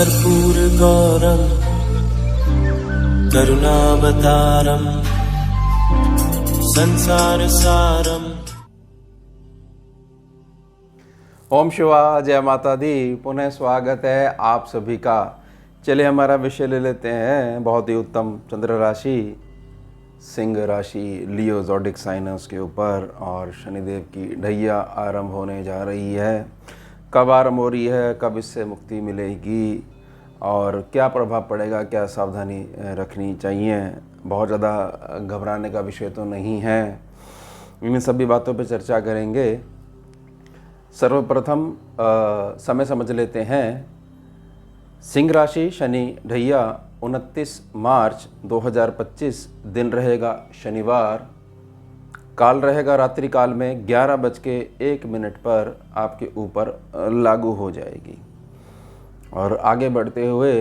कर्पूरगौरं करुणावतारं संसारसारम्। ओम शिवा, जय माता दी। पुनः स्वागत है आप सभी का। चलिए हमारा विषय ले लेते हैं, बहुत ही उत्तम चंद्र राशि सिंह राशि लियो ज़ोडिक साइन है उसके ऊपर, और शनिदेव की ढैया आरंभ होने जा रही है। कब आरंभ हो रही है, कब इससे मुक्ति मिलेगी और क्या प्रभाव पड़ेगा, क्या सावधानी रखनी चाहिए, बहुत ज़्यादा घबराने का विषय तो नहीं है। इन सभी बातों पर चर्चा करेंगे। सर्वप्रथम समय समझ लेते हैं। सिंह राशि शनि ढैया 29 मार्च 2025, दिन रहेगा शनिवार, काल रहेगा रात्रि काल में 11:01 पर आपके ऊपर लागू हो जाएगी। और आगे बढ़ते हुए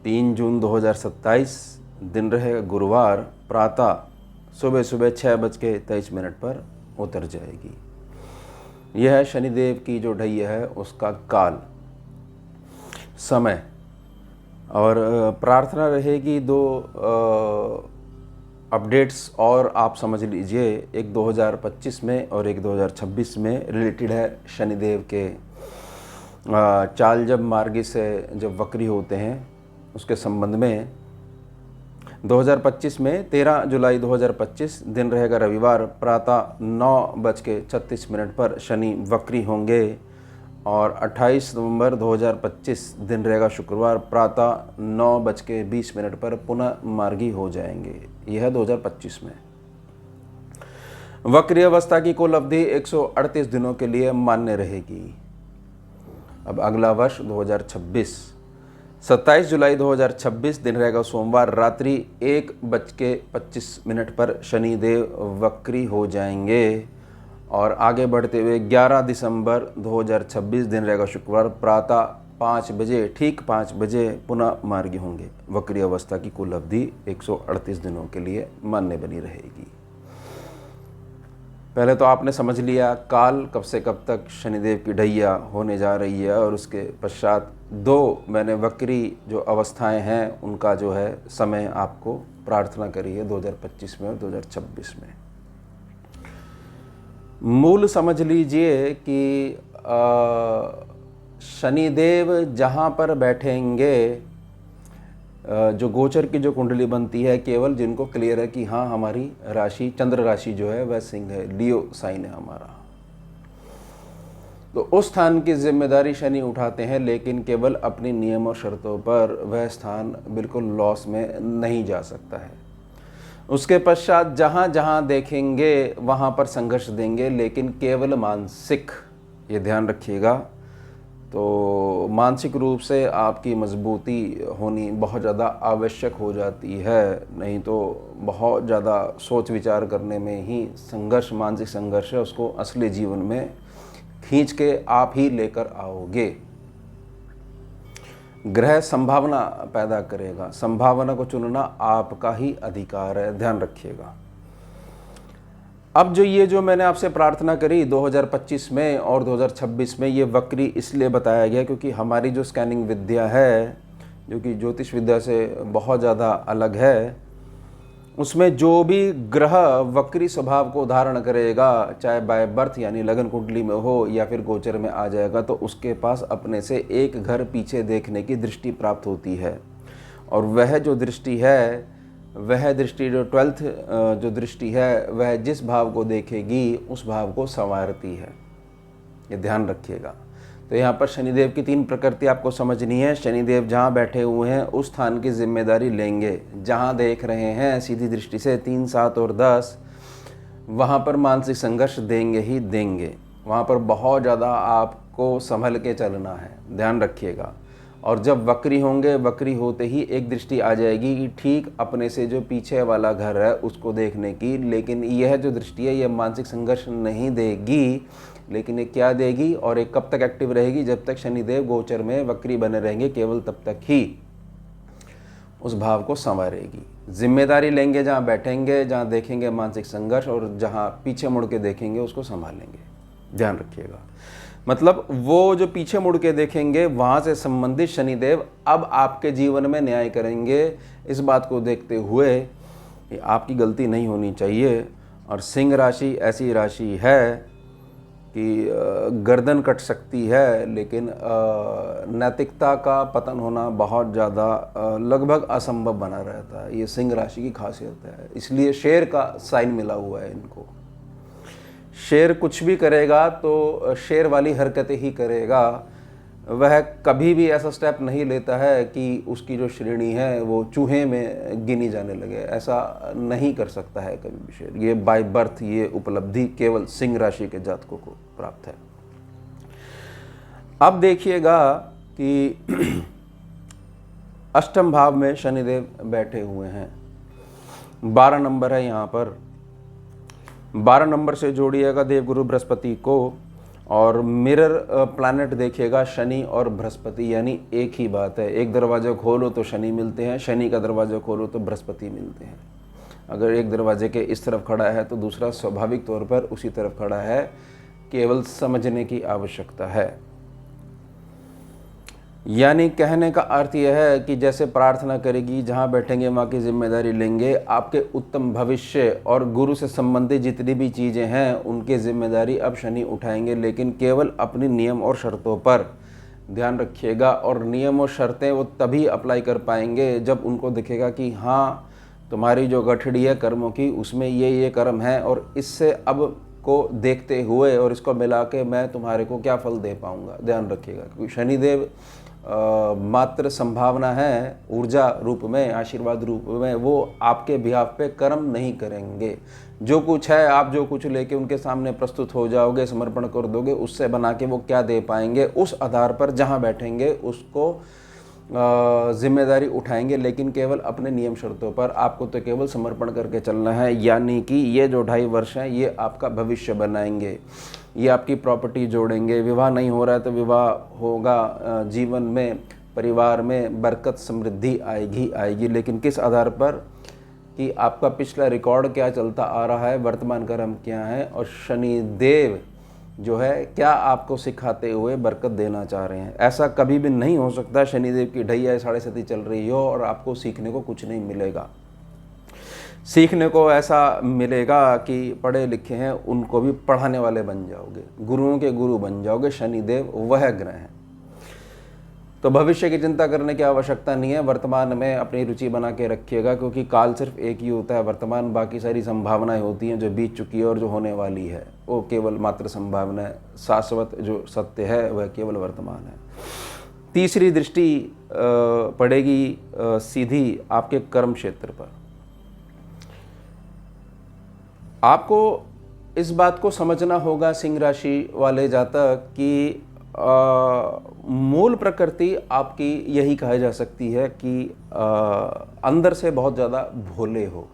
3 जून 2027, दिन रहेगा गुरुवार, प्रातः सुबह 6:23 पर उतर जाएगी। यह है शनिदेव की जो ढैया है उसका काल समय। और प्रार्थना रहेगी 2 अपडेट्स और आप समझ लीजिए, एक 2025 में और एक 2026 में रिलेटेड है शनिदेव के चाल जब मार्गी से जब वक्री होते हैं उसके संबंध में। 2025 में 13 जुलाई 2025, दिन रहेगा रविवार, प्रातः 9:36 पर शनि वक्री होंगे। और 28 नवंबर 2025, दिन रहेगा शुक्रवार, प्रातः 9:20 पर पुनः मार्गी हो जाएंगे। यह है 2025 में। वक्री अवस्था की कुल अवधि 138 दिनों के लिए मान्य रहेगी। अब अगला वर्ष 2026, 27 जुलाई 2026, दिन रहेगा सोमवार, रात्रि 1:25 पर शनिदेव वक्री हो जाएंगे। और आगे बढ़ते हुए 11 दिसंबर 2026, दिन रहेगा शुक्रवार, प्रातः 5 बजे, ठीक 5 बजे पुनः मार्गी होंगे। वक्री अवस्था की कुल अवधि 138 दिनों के लिए मान्य बनी रहेगी। पहले तो आपने समझ लिया काल कब से कब तक शनिदेव की ढैया होने जा रही है, और उसके पश्चात 2 मैंने वक्री जो अवस्थाएं हैं उनका जो है समय आपको प्रार्थना करी है 2025 में और 2026 में। मूल समझ लीजिए कि शनिदेव जहाँ पर बैठेंगे, जो गोचर की जो कुंडली बनती है, केवल जिनको क्लियर है कि हाँ हमारी राशि चंद्र राशि जो है वह सिंह है, लियो साइन है हमारा, तो उस स्थान की जिम्मेदारी शनि उठाते हैं, लेकिन केवल अपनी नियम और शर्तों पर। वह स्थान बिल्कुल लॉस में नहीं जा सकता है। उसके पश्चात जहाँ जहाँ देखेंगे वहाँ पर संघर्ष देंगे, लेकिन केवल मानसिक, ये ध्यान रखिएगा। तो मानसिक रूप से आपकी मजबूती होनी बहुत ज़्यादा आवश्यक हो जाती है, नहीं तो बहुत ज़्यादा सोच विचार करने में ही संघर्ष, मानसिक संघर्ष है, उसको असली जीवन में खींच के आप ही लेकर आओगे। ग्रह संभावना पैदा करेगा, संभावना को चुनना आपका ही अधिकार है, ध्यान रखिएगा। अब जो मैंने आपसे प्रार्थना करी 2025 में और 2026 में, ये वक्री इसलिए बताया गया क्योंकि हमारी जो स्कैनिंग विद्या है, जो कि ज्योतिष विद्या से बहुत ज़्यादा अलग है, उसमें जो भी ग्रह वक्री स्वभाव को धारण करेगा, चाहे बाय बर्थ यानी लगन कुंडली में हो या फिर गोचर में आ जाएगा, तो उसके पास अपने से एक घर पीछे देखने की दृष्टि प्राप्त होती है। और वह जो दृष्टि है, वह दृष्टि जो 12th जो दृष्टि है, वह जिस भाव को देखेगी उस भाव को संवारती है, ये ध्यान रखिएगा। तो यहाँ पर शनिदेव की 3 प्रकृति आपको समझनी है। शनिदेव जहाँ बैठे हुए हैं उस स्थान की जिम्मेदारी लेंगे। जहाँ देख रहे हैं सीधी दृष्टि से 3, 7 और 10, वहाँ पर मानसिक संघर्ष देंगे ही देंगे। वहाँ पर बहुत ज़्यादा आपको संभल के चलना है, ध्यान रखिएगा। और जब वक्री होंगे, वक्री होते ही एक दृष्टि आ जाएगी कि ठीक अपने से जो पीछे वाला घर है उसको देखने की, लेकिन यह जो दृष्टि है यह मानसिक संघर्ष नहीं देगी, लेकिन ये क्या देगी और ये कब तक एक्टिव रहेगी? जब तक शनिदेव गोचर में वक्री बने रहेंगे, केवल तब तक ही उस भाव को संवारेगी। जिम्मेदारी लेंगे, जहाँ बैठेंगे, जहाँ देखेंगे मानसिक संघर्ष, और जहाँ पीछे मुड़ के देखेंगे उसको संभालेंगे, ध्यान रखिएगा। मतलब वो जो पीछे मुड़ के देखेंगे वहाँ से संबंधित शनिदेव अब आपके जीवन में न्याय करेंगे। इस बात को देखते हुए कि आपकी गलती नहीं होनी चाहिए। और सिंह राशि ऐसी राशि है कि गर्दन कट सकती है, लेकिन नैतिकता का पतन होना बहुत ज़्यादा लगभग असंभव बना रहता है। ये सिंह राशि की खासियत है, इसलिए शेर का साइन मिला हुआ है इनको। शेर कुछ भी करेगा तो शेर वाली हरकतें ही करेगा। वह कभी भी ऐसा स्टेप नहीं लेता है कि उसकी जो श्रेणी है वो चूहे में गिनी जाने लगे। ऐसा नहीं कर सकता है कभी भी शेर। ये बाय बर्थ ये उपलब्धि केवल सिंह राशि के जातकों को प्राप्त है। अब देखिएगा कि अष्टम भाव में शनिदेव बैठे हुए हैं। 12 नंबर है यहाँ पर। 12 नंबर से जोड़िएगा देवगुरु बृहस्पति को, और मिरर प्लैनेट देखिएगा शनि और बृहस्पति, यानी एक ही बात है। एक दरवाज़ा खोलो तो शनि मिलते हैं, शनि का दरवाज़ा खोलो तो बृहस्पति मिलते हैं। अगर एक दरवाजे के इस तरफ खड़ा है तो दूसरा स्वाभाविक तौर पर उसी तरफ खड़ा है, केवल समझने की आवश्यकता है। यानी कहने का अर्थ यह है कि जैसे प्रार्थना करेगी, जहाँ बैठेंगे माँ की जिम्मेदारी लेंगे, आपके उत्तम भविष्य और गुरु से संबंधित जितनी भी चीज़ें हैं उनकी जिम्मेदारी अब शनि उठाएंगे, लेकिन केवल अपनी नियम और शर्तों पर ध्यान रखिएगा। और नियम और शर्तें वो तभी अप्लाई कर पाएंगे जब उनको दिखेगा कि हाँ तुम्हारी जो गठड़ी है कर्मों की उसमें ये कर्म है, और इससे अब को देखते हुए और इसको मिला के मैं तुम्हारे को क्या फल दे पाऊँगा। ध्यान रखिएगा, क्योंकि शनिदेव मात्र संभावना है, ऊर्जा रूप में, आशीर्वाद रूप में, वो आपके बिहाफ पे कर्म नहीं करेंगे। जो कुछ है आप जो कुछ लेके उनके सामने प्रस्तुत हो जाओगे, समर्पण कर दोगे, उससे बना के वो क्या दे पाएंगे, उस आधार पर जहाँ बैठेंगे उसको जिम्मेदारी उठाएंगे, लेकिन केवल अपने नियम शर्तों पर। आपको तो केवल समर्पण करके चलना है। यानी कि ये जो 2.5 वर्ष हैं ये आपका भविष्य बनाएंगे, ये आपकी प्रॉपर्टी जोड़ेंगे। विवाह नहीं हो रहा है तो विवाह होगा, जीवन में परिवार में बरकत समृद्धि आएगी। लेकिन किस आधार पर कि आपका पिछला रिकॉर्ड क्या चलता आ रहा है, वर्तमान कर्म क्या है, और शनिदेव जो है क्या आपको सिखाते हुए बरकत देना चाह रहे हैं। ऐसा कभी भी नहीं हो सकता शनिदेव की ढैया 7.5 चल रही हो और आपको सीखने को कुछ नहीं मिलेगा। सीखने को ऐसा मिलेगा कि पढ़े लिखे हैं उनको भी पढ़ाने वाले बन जाओगे, गुरुओं के गुरु बन जाओगे। शनिदेव वह ग्रह हैं। तो भविष्य की चिंता करने की आवश्यकता नहीं है, वर्तमान में अपनी रुचि बना के रखिएगा, क्योंकि काल सिर्फ एक ही होता है वर्तमान। बाकी सारी संभावनाएं होती हैं जो बीत चुकी है और जो होने वाली है वो केवल मात्र संभावना है। शाश्वत जो सत्य है वह केवल वर्तमान है। तीसरी दृष्टि पड़ेगी सीधी आपके कर्म क्षेत्र पर। आपको इस बात को समझना होगा सिंह राशि वाले जातक कि मूल प्रकृति आपकी यही कहा जा सकती है कि अंदर से बहुत ज़्यादा भोले हो,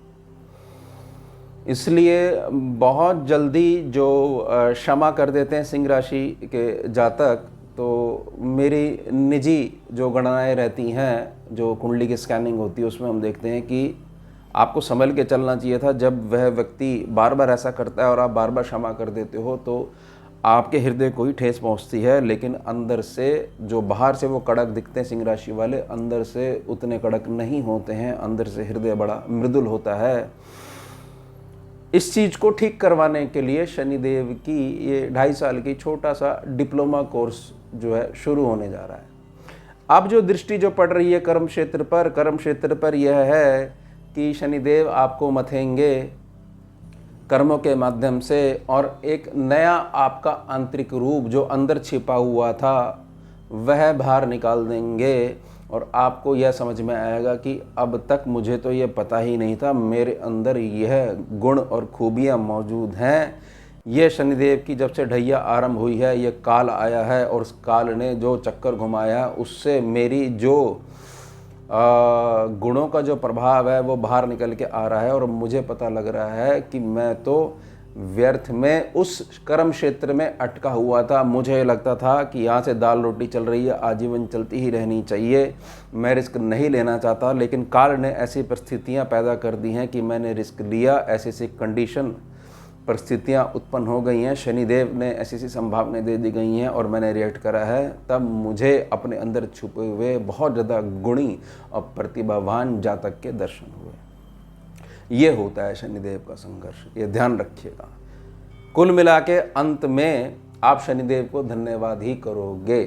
इसलिए बहुत जल्दी जो क्षमा कर देते हैं सिंह राशि के जातक। तो मेरी निजी जो गणनाएं रहती हैं, जो कुंडली की स्कैनिंग होती है, उसमें हम देखते हैं कि आपको संभल के चलना चाहिए था। जब वह व्यक्ति बार बार ऐसा करता है और आप बार बार क्षमा कर देते हो तो आपके हृदय को ही ठेस पहुंचती है, लेकिन अंदर से जो बाहर से वो कड़क दिखते हैं सिंह राशि वाले, अंदर से उतने कड़क नहीं होते हैं। अंदर से हृदय बड़ा मृदुल होता है। इस चीज़ को ठीक करवाने के लिए शनिदेव की ये 2.5 साल की छोटा सा डिप्लोमा कोर्स जो है शुरू होने जा रहा है। अब जो दृष्टि जो पड़ रही है कर्म क्षेत्र पर यह है कि शनिदेव आपको मथेंगे कर्मों के माध्यम से, और एक नया आपका आंतरिक रूप जो अंदर छिपा हुआ था वह बाहर निकाल देंगे। और आपको यह समझ में आएगा कि अब तक मुझे तो ये पता ही नहीं था, मेरे अंदर यह गुण और खूबियाँ मौजूद हैं। ये शनिदेव की जब से ढैया आरंभ हुई है, ये काल आया है, और उस काल ने जो चक्कर घुमाया उससे मेरी जो गुणों का जो प्रभाव है वो बाहर निकल के आ रहा है। और मुझे पता लग रहा है कि मैं तो व्यर्थ में उस कर्म क्षेत्र में अटका हुआ था। मुझे लगता था कि यहाँ से दाल रोटी चल रही है, आजीवन चलती ही रहनी चाहिए, मैं रिस्क नहीं लेना चाहता। लेकिन काल ने ऐसी परिस्थितियाँ पैदा कर दी हैं कि मैंने रिस्क लिया, ऐसी कंडीशन परिस्थितियां उत्पन्न हो गई हैं, शनिदेव ने ऐसी ऐसी संभावनाएं दे दी गई हैं और मैंने रिएक्ट करा है, तब मुझे अपने अंदर छुपे हुए बहुत ज़्यादा गुणी और प्रतिभावान जातक के दर्शन हुए। ये होता है शनिदेव का संघर्ष, ये ध्यान रखिएगा। कुल मिला के अंत में आप शनिदेव को धन्यवाद ही करोगे,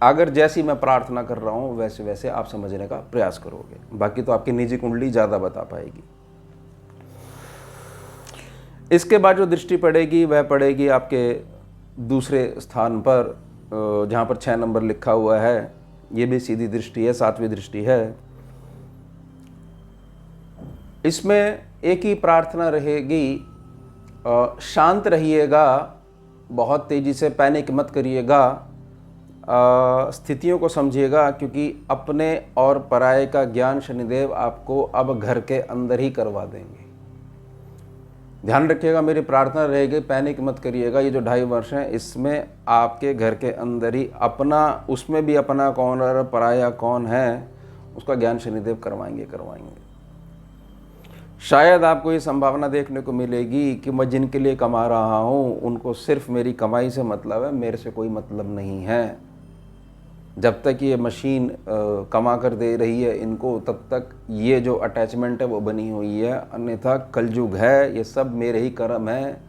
अगर जैसी मैं प्रार्थना कर रहा हूँ वैसे वैसे आप समझने का प्रयास करोगे। बाकी तो आपकी निजी कुंडली ज़्यादा बता पाएगी। इसके बाद जो दृष्टि पड़ेगी वह पड़ेगी आपके दूसरे स्थान पर, जहाँ पर 6 नंबर लिखा हुआ है। ये भी सीधी दृष्टि है, 7वीं दृष्टि है। इसमें एक ही प्रार्थना रहेगी, शांत रहिएगा, बहुत तेज़ी से पैनिक मत करिएगा, स्थितियों को समझिएगा, क्योंकि अपने और पराये का ज्ञान शनिदेव आपको अब घर के अंदर ही करवा देंगे। ध्यान रखिएगा, मेरी प्रार्थना रहेगी, पैनिक मत करिएगा। ये जो 2.5 वर्ष हैं इसमें आपके घर के अंदर ही अपना, उसमें भी अपना कौन और पराया कौन है उसका ज्ञान शनिदेव करवाएंगे। शायद आपको ये संभावना देखने को मिलेगी कि मैं जिनके लिए कमा रहा हूँ उनको सिर्फ मेरी कमाई से मतलब है, मेरे से कोई मतलब नहीं है। जब तक ये मशीन कमा कर दे रही है इनको, तब तक ये जो अटैचमेंट है वो बनी हुई है, अन्यथा कलयुग है, ये सब मेरे ही कर्म है।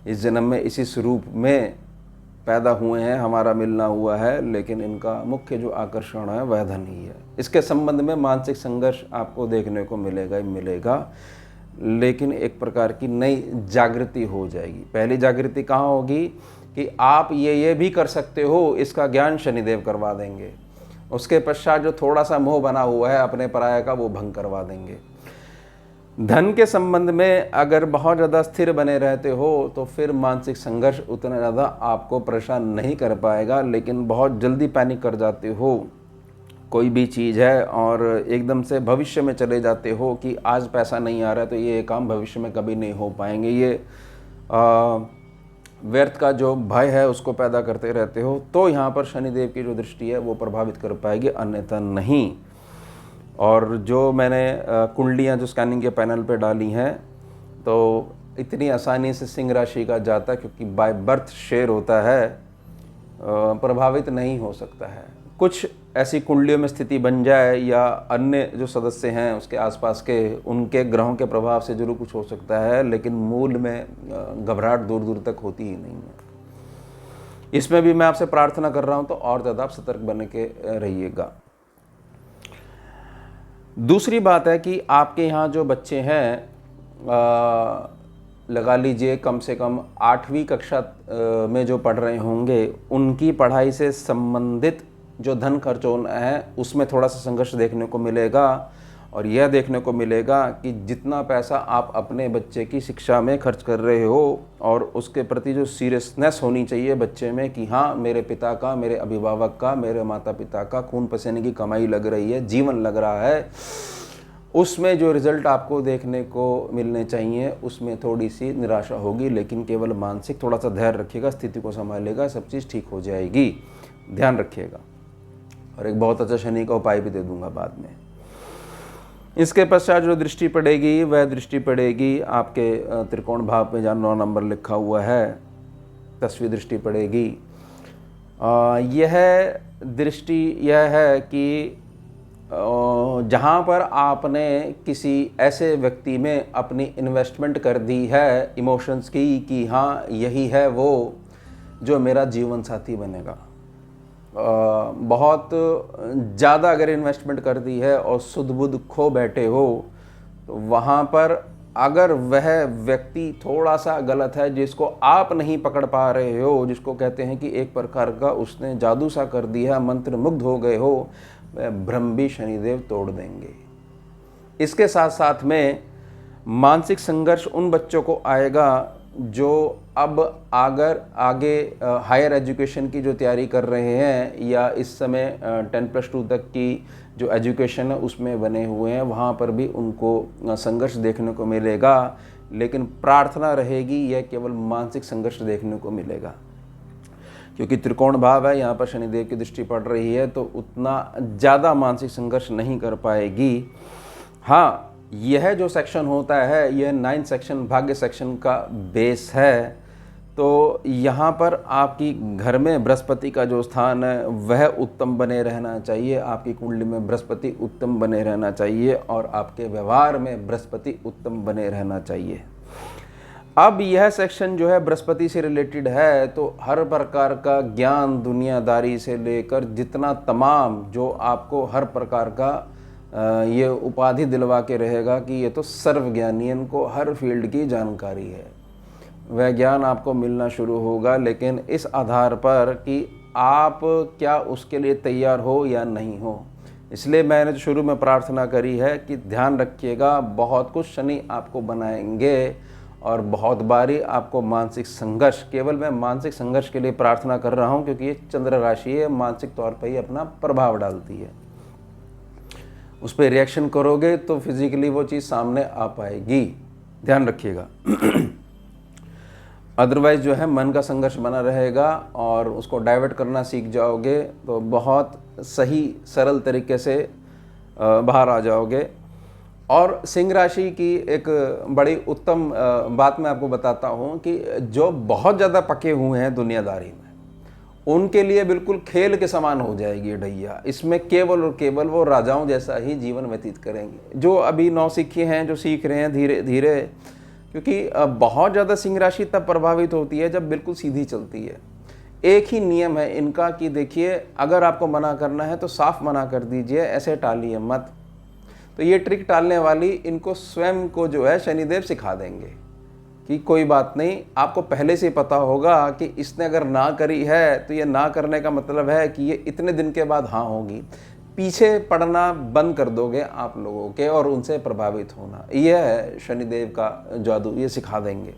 इस जन्म में इसी स्वरूप में पैदा हुए हैं, हमारा मिलना हुआ है, लेकिन इनका मुख्य जो आकर्षण है वह धन ही है। इसके संबंध में मानसिक संघर्ष आपको देखने को मिलेगा ही मिलेगा, लेकिन एक प्रकार की नई जागृति हो जाएगी। पहली जागृति कहाँ होगी कि आप ये भी कर सकते हो, इसका ज्ञान शनिदेव करवा देंगे। उसके पश्चात जो थोड़ा सा मोह बना हुआ है अपने पराये का, वो भंग करवा देंगे। धन के संबंध में अगर बहुत ज़्यादा स्थिर बने रहते हो तो फिर मानसिक संघर्ष उतना ज़्यादा आपको परेशान नहीं कर पाएगा, लेकिन बहुत जल्दी पैनिक कर जाते हो कोई भी चीज़ है और एकदम से भविष्य में चले जाते हो कि आज पैसा नहीं आ रहा है तो ये काम भविष्य में कभी नहीं हो पाएंगे। ये व्यर्थ का जो भय है उसको पैदा करते रहते हो, तो यहाँ पर शनिदेव की जो दृष्टि है वो प्रभावित कर पाएगी, अन्यथा नहीं। और जो मैंने कुंडलियाँ जो स्कैनिंग के पैनल पे डाली हैं, तो इतनी आसानी से सिंह राशि का जातक, क्योंकि बाय बर्थ शेर होता है, प्रभावित नहीं हो सकता है। कुछ ऐसी कुंडलियों में स्थिति बन जाए या अन्य जो सदस्य हैं उसके आसपास के, उनके ग्रहों के प्रभाव से जरूर कुछ हो सकता है, लेकिन मूल में घबराहट दूर दूर तक होती ही नहीं है। इसमें भी मैं आपसे प्रार्थना कर रहा हूँ तो और ज़्यादा आप सतर्क बन के रहिएगा। दूसरी बात है कि आपके यहाँ जो बच्चे हैं, लगा लीजिए कम से कम 8वीं कक्षा में जो पढ़ रहे होंगे, उनकी पढ़ाई से संबंधित जो धन खर्च होना है उसमें थोड़ा सा संघर्ष देखने को मिलेगा। और यह देखने को मिलेगा कि जितना पैसा आप अपने बच्चे की शिक्षा में खर्च कर रहे हो और उसके प्रति जो सीरियसनेस होनी चाहिए बच्चे में कि हाँ मेरे पिता का, मेरे अभिभावक का, मेरे माता पिता का खून पसीने की कमाई लग रही है, जीवन लग रहा है, उसमें जो रिज़ल्ट आपको देखने को मिलने चाहिए उसमें थोड़ी सी निराशा होगी। लेकिन केवल मानसिक थोड़ा सा धैर्य रखिएगा, स्थिति को संभालिएगा, सब चीज़ ठीक हो जाएगी। ध्यान रखिएगा। और एक बहुत अच्छा शनि का उपाय भी दे दूंगा बाद में। इसके पश्चात जो दृष्टि पड़ेगी वह दृष्टि पड़ेगी आपके त्रिकोण भाव में, जहाँ 9 नंबर लिखा हुआ है, 10वीं दृष्टि पड़ेगी। यह दृष्टि यह है कि जहाँ पर आपने किसी ऐसे व्यक्ति में अपनी इन्वेस्टमेंट कर दी है इमोशंस की कि हाँ यही है वो जो मेरा जीवन साथी बनेगा, बहुत ज़्यादा अगर इन्वेस्टमेंट कर दी है और सुध बुध खो बैठे हो, तो वहाँ पर अगर वह व्यक्ति थोड़ा सा गलत है, जिसको आप नहीं पकड़ पा रहे हो, जिसको कहते हैं कि एक प्रकार का उसने जादू सा कर दिया, मंत्र मुग्ध हो गए हो, वह भ्रम भी शनिदेव तोड़ देंगे। इसके साथ साथ में मानसिक संघर्ष उन बच्चों को आएगा जो अब आगे हायर एजुकेशन की जो तैयारी कर रहे हैं या इस समय 10+2 तक की जो एजुकेशन है उसमें बने हुए हैं, वहाँ पर भी उनको संघर्ष देखने को मिलेगा। लेकिन प्रार्थना रहेगी यह केवल मानसिक संघर्ष देखने को मिलेगा, क्योंकि त्रिकोण भाव है, यहाँ पर शनिदेव की दृष्टि पड़ रही है, तो उतना ज़्यादा मानसिक संघर्ष नहीं कर पाएगी। हाँ, यह जो सेक्शन होता है यह 9 सेक्शन भाग्य सेक्शन का बेस है। तो यहाँ पर आपकी घर में बृहस्पति का जो स्थान है वह उत्तम बने रहना चाहिए, आपकी कुंडली में बृहस्पति उत्तम बने रहना चाहिए और आपके व्यवहार में बृहस्पति उत्तम बने रहना चाहिए। अब यह सेक्शन जो है बृहस्पति से रिलेटेड है, तो हर प्रकार का ज्ञान दुनियादारी से लेकर जितना तमाम जो आपको हर प्रकार का ये उपाधि दिलवा के रहेगा कि ये तो सर्वज्ञानी, इनको हर फील्ड की जानकारी है, वह ज्ञान आपको मिलना शुरू होगा। लेकिन इस आधार पर कि आप क्या उसके लिए तैयार हो या नहीं हो। इसलिए मैंने शुरू में प्रार्थना करी है कि ध्यान रखिएगा, बहुत कुछ शनि आपको बनाएंगे और बहुत बारी आपको मानसिक संघर्ष, केवल मैं मानसिक संघर्ष के लिए प्रार्थना कर रहा हूँ क्योंकि ये चंद्र राशि है, मानसिक तौर पर ही अपना प्रभाव डालती है। उस पर रिएक्शन करोगे तो फिजिकली वो चीज़ सामने आ पाएगी, ध्यान रखिएगा। अदरवाइज जो है मन का संघर्ष बना रहेगा और उसको डाइवर्ट करना सीख जाओगे तो बहुत सही सरल तरीके से बाहर आ जाओगे। और सिंह राशि की एक बड़ी उत्तम बात मैं आपको बताता हूँ कि जो बहुत ज़्यादा पके हुए हैं दुनियादारी में, उनके लिए बिल्कुल खेल के समान हो जाएगी ढैया। इसमें केवल और केवल वो राजाओं जैसा ही जीवन व्यतीत करेंगे। जो अभी नौसिखिए हैं, जो सीख रहे हैं धीरे धीरे, क्योंकि बहुत ज़्यादा सिंह राशि तब प्रभावित होती है जब बिल्कुल सीधी चलती है। एक ही नियम है इनका कि देखिए, अगर आपको मना करना है तो साफ मना कर दीजिए, ऐसे टालिए मत। तो ये ट्रिक टालने वाली इनको स्वयं को जो है शनिदेव सिखा देंगे कि कोई बात नहीं, आपको पहले से पता होगा कि इसने अगर ना करी है तो ये ना करने का मतलब है कि ये इतने दिन के बाद हाँ होगी। पीछे पड़ना बंद कर दोगे आप लोगों के और उनसे प्रभावित होना। यह है शनिदेव का जादू, ये सिखा देंगे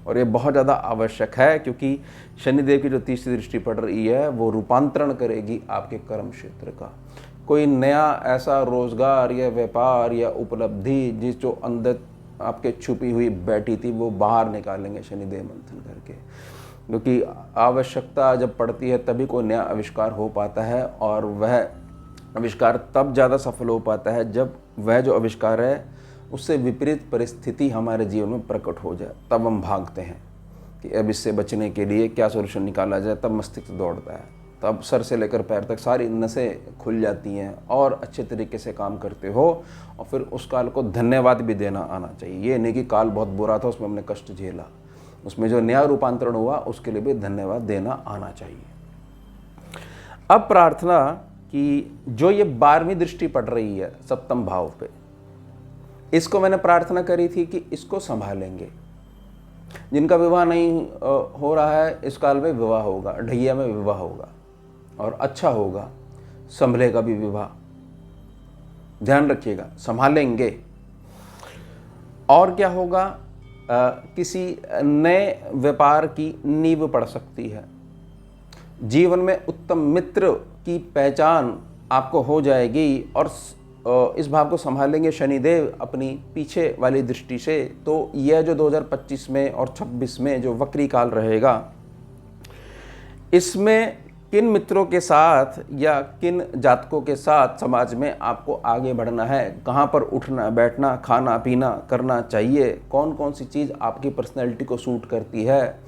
और ये बहुत ज़्यादा आवश्यक है क्योंकि शनिदेव की जो तीसरी दृष्टि पड़ रही है वो रूपांतरण करेगी आपके कर्म क्षेत्र का। कोई नया ऐसा रोजगार या व्यापार या उपलब्धि जिस जो अंदर आपके छुपी हुई बैठी थी वो बाहर निकालेंगे शनिदेव मंथन करके। क्योंकि आवश्यकता जब पड़ती है तभी कोई नया आविष्कार हो पाता है और वह आविष्कार तब ज़्यादा सफल हो पाता है जब वह जो आविष्कार है उससे विपरीत परिस्थिति हमारे जीवन में प्रकट हो जाए। तब हम भागते हैं कि अब इससे बचने के लिए क्या सोल्यूशन निकाला जाए। तब मस्तिष्क दौड़ता है, तब सर से लेकर पैर तक सारी नसें खुल जाती हैं और अच्छे तरीके से काम करते हो। और फिर उस काल को धन्यवाद भी देना आना चाहिए। ये नहीं कि काल बहुत बुरा था, उसमें हमने कष्ट झेला, उसमें जो नया रूपांतरण हुआ उसके लिए भी धन्यवाद देना आना चाहिए। अब प्रार्थना कि जो ये 12वीं दृष्टि पड़ रही है सप्तम भाव पे, इसको मैंने प्रार्थना करी थी कि इसको संभालेंगे। जिनका विवाह नहीं हो रहा है इस काल में विवाह होगा, ढैया में विवाह होगा और अच्छा होगा, संभलेगा भी विवाह। ध्यान रखिएगा, संभालेंगे। और क्या होगा, किसी नए व्यापार की नींव पड़ सकती है। जीवन में उत्तम मित्र की पहचान आपको हो जाएगी और इस भाव को संभालेंगे शनिदेव अपनी पीछे वाली दृष्टि से। तो यह जो 2025 में और 26 में जो वक्री काल रहेगा, इसमें किन मित्रों के साथ या किन जातकों के साथ समाज में आपको आगे बढ़ना है, कहाँ पर उठना बैठना खाना पीना करना चाहिए, कौन कौन सी चीज़ आपकी पर्सनैलिटी को सूट करती है,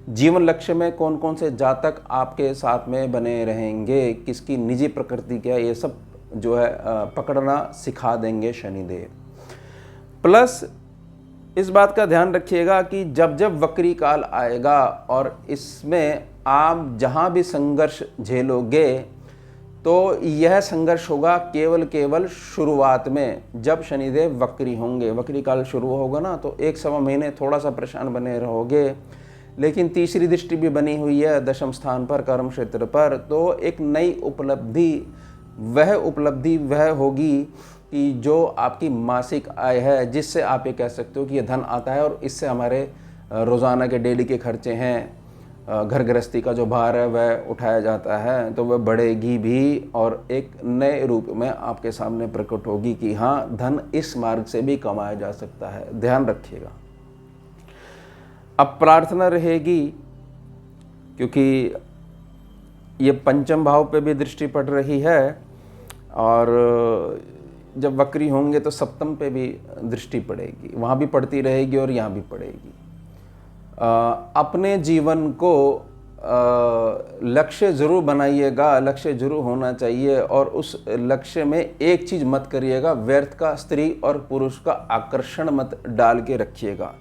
जीवन लक्ष्य में कौन कौन से जातक आपके साथ में बने रहेंगे, किसकी निजी प्रकृति क्या है, ये सब जो है पकड़ना सिखा देंगे शनिदेव। प्लस इस बात का ध्यान रखिएगा कि जब जब वक्री काल आएगा और इसमें आप जहाँ भी संघर्ष झेलोगे तो यह संघर्ष होगा केवल शुरुआत में, जब शनिदेव वक्री होंगे। वक्री काल शुरू होगा ना तो 1-1.25 महीने थोड़ा सा परेशान बने रहोगे, लेकिन तीसरी दृष्टि भी बनी हुई है दशम स्थान पर कर्म क्षेत्र पर। तो एक नई उपलब्धि वह होगी कि जो आपकी मासिक आय है, जिससे आप ये कह सकते हो कि ये धन आता है और इससे हमारे रोज़ाना के डेली के खर्चे हैं, घर गृहस्थी का जो भार है वह उठाया जाता है, तो वह बढ़ेगी भी और एक नए रूप में आपके सामने प्रकट होगी कि हाँ, धन इस मार्ग से भी कमाया जा सकता है। ध्यान रखिएगा। अब प्रार्थना रहेगी, क्योंकि ये पंचम भाव पे भी दृष्टि पड़ रही है और जब वक्री होंगे तो सप्तम पे भी दृष्टि पड़ेगी, वहाँ भी पड़ती रहेगी और यहाँ भी पड़ेगी। अपने जीवन को लक्ष्य जरूर बनाइएगा, लक्ष्य जरूर होना चाहिए, और उस लक्ष्य में एक चीज़ मत करिएगा, व्यर्थ का स्त्री और पुरुष का आकर्षण मत डाल के रखिएगा।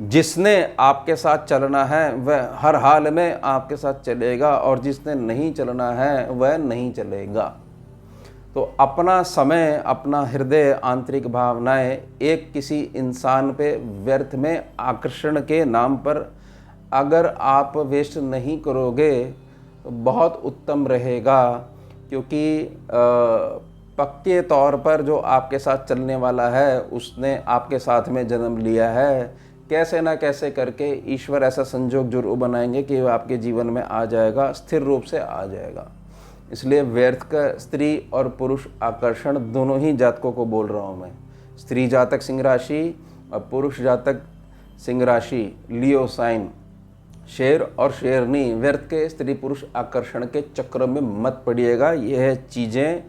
जिसने आपके साथ चलना है वह हर हाल में आपके साथ चलेगा, और जिसने नहीं चलना है वह नहीं चलेगा। तो अपना समय, अपना हृदय, आंतरिक भावनाएं एक किसी इंसान पे व्यर्थ में आकर्षण के नाम पर अगर आप वेस्ट नहीं करोगे तो बहुत उत्तम रहेगा। क्योंकि पक्के तौर पर जो आपके साथ चलने वाला है उसने आपके साथ में जन्म लिया है। कैसे ना कैसे करके ईश्वर ऐसा संजोग जरूर बनाएंगे कि वह आपके जीवन में आ जाएगा, स्थिर रूप से आ जाएगा। इसलिए व्यर्थ का स्त्री और पुरुष आकर्षण दोनों ही जातकों को बोल रहा हूँ मैं। स्त्री जातक सिंह राशि और पुरुष जातक सिंह राशि, लियो साइन, शेर और शेरनी, व्यर्थ के स्त्री पुरुष आकर्षण के चक्र में मत पड़िएगा। यह चीज़ें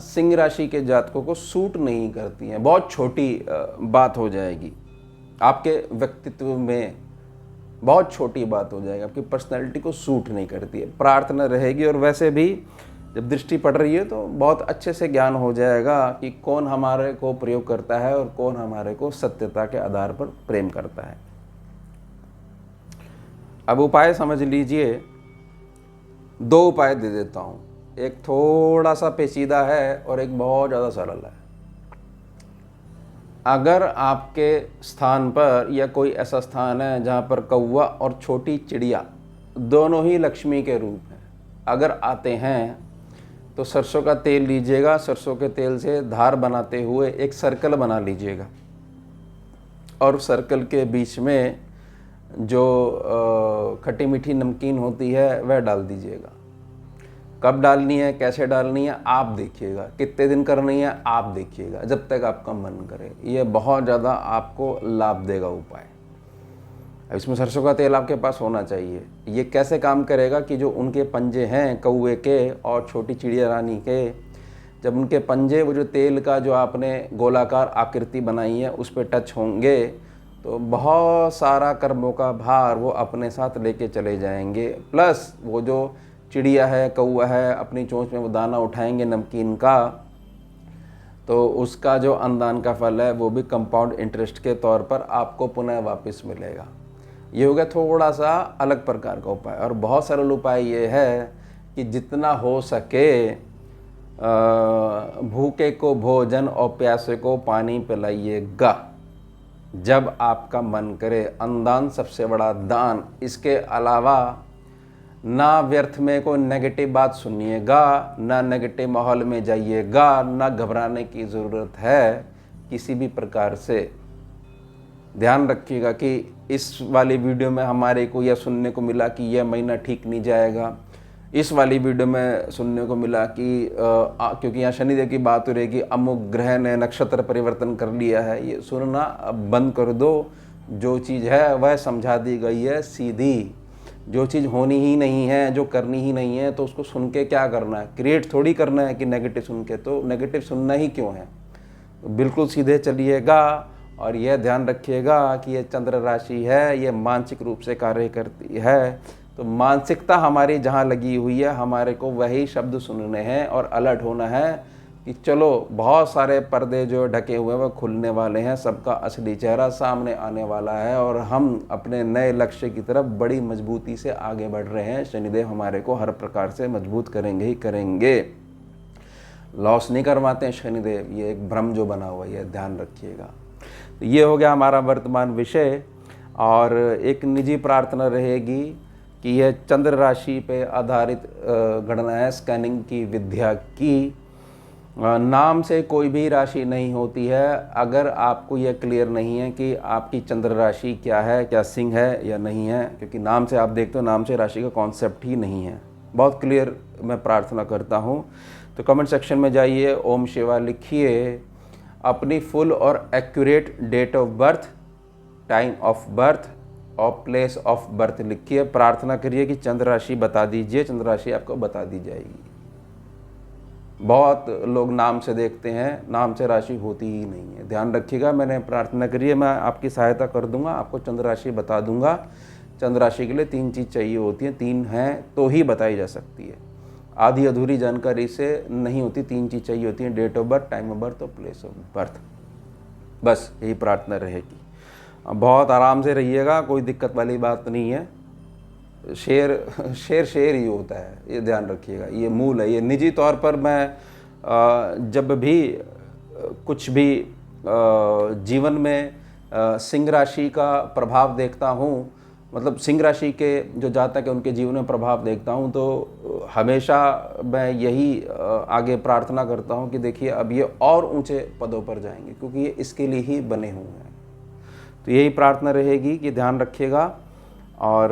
सिंह राशि के जातकों को सूट नहीं करती हैं। बहुत छोटी बात हो जाएगी आपके व्यक्तित्व में, बहुत छोटी बात हो जाएगी, आपकी पर्सनैलिटी को सूट नहीं करती है। प्रार्थना रहेगी, और वैसे भी जब दृष्टि पड़ रही है तो बहुत अच्छे से ज्ञान हो जाएगा कि कौन हमारे को प्रयोग करता है और कौन हमारे को सत्यता के आधार पर प्रेम करता है। अब उपाय समझ लीजिए, 2 उपाय दे देता हूँ। एक थोड़ा सा पेचीदा है और एक बहुत ज़्यादा सरल है। अगर आपके स्थान पर या कोई ऐसा स्थान है जहाँ पर कौवा और छोटी चिड़िया दोनों ही लक्ष्मी के रूप हैं, अगर आते हैं तो सरसों का तेल लीजिएगा, सरसों के तेल से धार बनाते हुए एक सर्कल बना लीजिएगा, और सर्कल के बीच में जो खट्टी मीठी नमकीन होती है वह डाल दीजिएगा। कब डालनी है, कैसे डालनी है आप देखिएगा, कितने दिन करनी है आप देखिएगा, जब तक आपका मन करे। ये बहुत ज़्यादा आपको लाभ देगा उपाय। अब इसमें सरसों का तेल आपके पास होना चाहिए। ये कैसे काम करेगा कि जो उनके पंजे हैं कौवे के और छोटी चिड़िया रानी के, जब उनके पंजे वो जो तेल का जो आपने गोलाकार आकृति बनाई है उस पर टच होंगे तो बहुत सारा कर्मों का भार वो अपने साथ लेके चले जाएंगे। प्लस वो जो चिड़िया है, कौवा है, अपनी चोंच में वो दाना उठाएंगे नमकीन का, तो उसका जो अनुदान का फल है वो भी कंपाउंड इंटरेस्ट के तौर पर आपको पुनः वापस मिलेगा। ये हो गया थोड़ा सा अलग प्रकार का उपाय। और बहुत सरल उपाय ये है कि जितना हो सके भूखे को भोजन और प्यासे को पानी पिलाइएगा जब आपका मन करे। अनुदान सबसे बड़ा दान। इसके अलावा ना व्यर्थ में कोई नेगेटिव बात सुनिएगा, ना नेगेटिव माहौल में जाइएगा, ना घबराने की ज़रूरत है किसी भी प्रकार से। ध्यान रखिएगा कि इस वाली वीडियो में हमारे को यह सुनने को मिला कि यह महीना ठीक नहीं जाएगा, इस वाली वीडियो में सुनने को मिला कि क्योंकि यहाँ शनिदेव की बात हो रही है कि अमुक ग्रह ने नक्षत्र परिवर्तन कर लिया है, ये सुनना अब बंद कर दो। जो चीज़ है वह समझा दी गई है सीधी। जो चीज़ होनी ही नहीं है, जो करनी ही नहीं है, तो उसको सुन के क्या करना है, क्रिएट थोड़ी करना है कि नेगेटिव सुन के, तो नेगेटिव सुनना ही क्यों है। तो बिल्कुल सीधे चलिएगा और यह ध्यान रखिएगा कि यह चंद्र राशि है, ये मानसिक रूप से कार्य करती है। तो मानसिकता हमारी जहाँ लगी हुई है हमारे को वही शब्द सुनने हैं और अलर्ट होना है कि चलो बहुत सारे पर्दे जो ढके हुए हैं वह खुलने वाले हैं, सबका असली चेहरा सामने आने वाला है और हम अपने नए लक्ष्य की तरफ बड़ी मजबूती से आगे बढ़ रहे हैं। शनिदेव हमारे को हर प्रकार से मजबूत करेंगे ही करेंगे, लॉस नहीं करवाते हैं शनिदेव। ये एक भ्रम जो बना हुआ है, ये ध्यान रखिएगा। तो ये हो गया हमारा वर्तमान विषय। और एक निजी प्रार्थना रहेगी कि यह चंद्र राशि पे आधारित गणना है, स्कैनिंग की विद्या की। नाम से कोई भी राशि नहीं होती है। अगर आपको यह क्लियर नहीं है कि आपकी चंद्र राशि क्या है, क्या सिंह है या नहीं है, क्योंकि नाम से आप देखते हो नाम से राशि का कॉन्सेप्ट ही नहीं है। बहुत क्लियर मैं प्रार्थना करता हूँ। तो कमेंट सेक्शन में जाइए, ओम शिवा लिखिए, अपनी फुल और accurate date of birth, time of birth और प्लेस ऑफ बर्थ लिखिए। प्रार्थना करिए कि चंद्र राशि बता दीजिए, चंद्र राशि आपको बता दी जाएगी। बहुत लोग नाम से देखते हैं, नाम से राशि होती ही नहीं है। ध्यान रखिएगा, मैंने प्रार्थना करी है, मैं आपकी सहायता कर दूंगा, आपको चंद्र राशि बता दूंगा। चंद्र राशि के लिए 3 चीज़ चाहिए होती हैं, 3 हैं तो ही बताई जा सकती है, आधी अधूरी जानकारी से नहीं होती। 3 चीज़ चाहिए होती हैं, date of birth, time of birth और प्लेस ऑफ बर्थ। बस यही प्रार्थना रहेगी। बहुत आराम से रहिएगा, कोई दिक्कत वाली बात नहीं है। शेर ही होता है, ये ध्यान रखिएगा, ये मूल है। ये निजी तौर पर मैं जब भी कुछ भी जीवन में सिंह राशि का प्रभाव देखता हूँ, मतलब सिंह राशि के जो जातक है उनके जीवन में प्रभाव देखता हूँ, तो हमेशा मैं यही आगे प्रार्थना करता हूँ कि देखिए अब ये और ऊंचे पदों पर जाएंगे, क्योंकि ये इसके लिए ही बने हुए हैं। तो यही प्रार्थना रहेगी कि ध्यान रखिएगा। और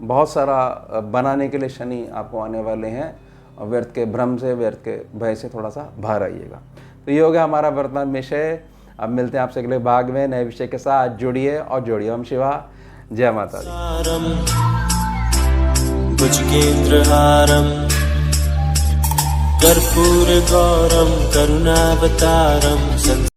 बहुत सारा बनाने के लिए शनि आपको आने वाले हैं, और व्यर्थ के भ्रम से, व्यर्थ के भय से थोड़ा सा बाहर आइएगा। तो ये हो गया हमारा वर्तमान विषय। अब मिलते हैं आपसे अगले भाग में नए विषय के साथ। जुड़िए और जोड़िए। ओम शिवा, जय माता दी। सारम भुजगेन्द्रहारम कर्पूर गौरम करुणावतारम